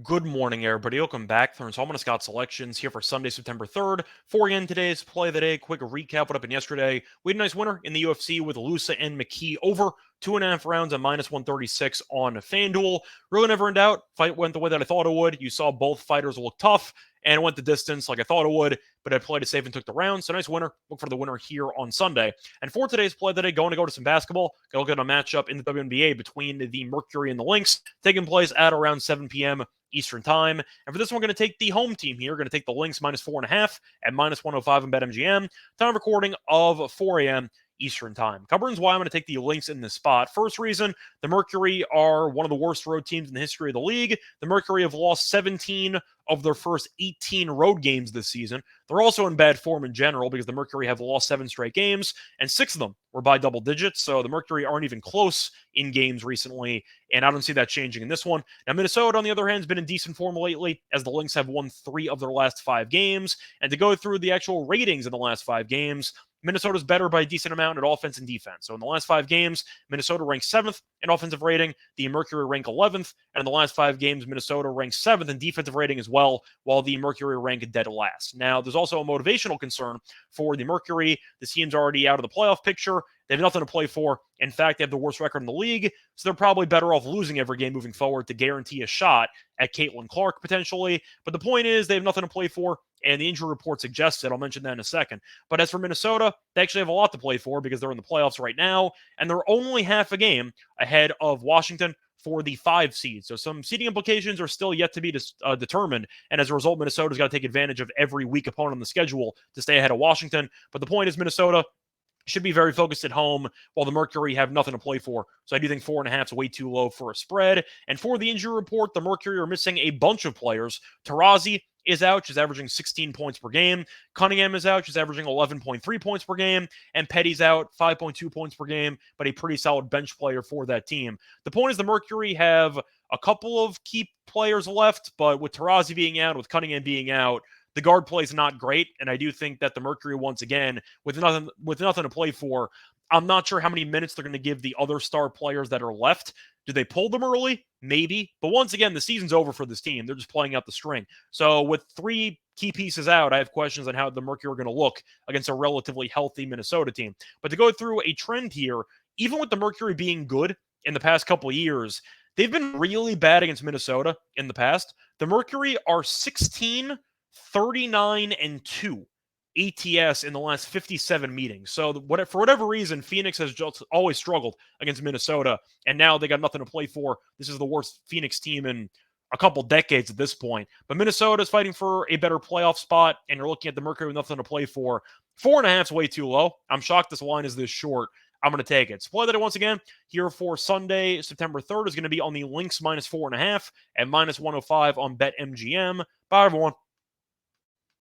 Good morning, everybody. Welcome back. Throwing I'm Scott Selections here for Sunday, September 3rd. For again, today's play of the day. Quick recap what happened yesterday. We had a nice winner in the UFC with Lusa and McKee over 2.5 rounds at minus 136 on FanDuel. Really never in doubt. Fight went the way that I thought it would. You saw both fighters look tough and went the distance like I thought it would, but I played it safe and took the round. So nice winner. Look for the winner here on Sunday. And for today's play of the day, going to go to some basketball. Go look at a matchup in the WNBA between the Mercury and the Lynx, taking place at around 7 p.m. Eastern time. And for this one, we're going to take the home team here. We're going to take the Lynx minus 4.5 at minus 105 in BetMGM. Time of recording of 4 a.m. Eastern time. Covering why I'm going to take the Lynx in this spot. First reason, the Mercury are one of the worst road teams in the history of the league. The Mercury have lost 17 of their first 18 road games this season. They're also in bad form in general because the Mercury have lost 7 straight games, and 6 of them were by double digits. So the Mercury aren't even close in games recently, and I don't see that changing in this one. Now, Minnesota, on the other hand, has been in decent form lately, as the Lynx have won 3 of their last 5 games. And to go through the actual ratings in the last 5 games, Minnesota's better by a decent amount at offense and defense. So in the last 5 games, Minnesota ranks 7th in offensive rating. The Mercury rank 11th. And in the last 5 games, Minnesota ranks 7th in defensive rating as well, while the Mercury rank dead last. Now, there's also a motivational concern for the Mercury. The team's already out of the playoff picture. They have nothing to play for. In fact, they have the worst record in the league, so they're probably better off losing every game moving forward to guarantee a shot at Caitlin Clark potentially. But the point is, they have nothing to play for, and the injury report suggests it. I'll mention that in a second. But as for Minnesota, they actually have a lot to play for because they're in the playoffs right now, and they're only half a game ahead of Washington for the 5 seed. So some seeding implications are still yet to be determined. And as a result, Minnesota's got to take advantage of every weak opponent on the schedule to stay ahead of Washington. But the point is, Minnesota should be very focused at home, while the Mercury have nothing to play for. So I do think 4.5 is way too low for a spread. And for the injury report, the Mercury are missing a bunch of players. Taurasi is out. She's averaging 16 points per game. Cunningham is out. She's averaging 11.3 points per game. And Petty's out, 5.2 points per game, but a pretty solid bench player for that team. The point is the Mercury have a couple of key players left, but with Taurasi being out, with Cunningham being out, the guard play is not great, and I do think that the Mercury, once again, with nothing to play for, I'm not sure how many minutes they're going to give the other star players that are left. Do they pull them early? Maybe. But once again, the season's over for this team. They're just playing out the string. So with 3 key pieces out, I have questions on how the Mercury are going to look against a relatively healthy Minnesota team. But to go through a trend here, even with the Mercury being good in the past couple of years, they've been really bad against Minnesota in the past. The Mercury are 16, 39, and 2 ATS in the last 57 meetings. So for whatever reason, Phoenix has just always struggled against Minnesota, and now they got nothing to play for. This is the worst Phoenix team in a couple decades at this point. But Minnesota is fighting for a better playoff spot, and you're looking at the Mercury with nothing to play for. 4.5 is way too low. I'm shocked this line is this short. I'm going to take it. Play that once again here for Sunday, September 3rd is going to be on the Lynx minus 4.5 and minus 105 on BetMGM. Bye, everyone.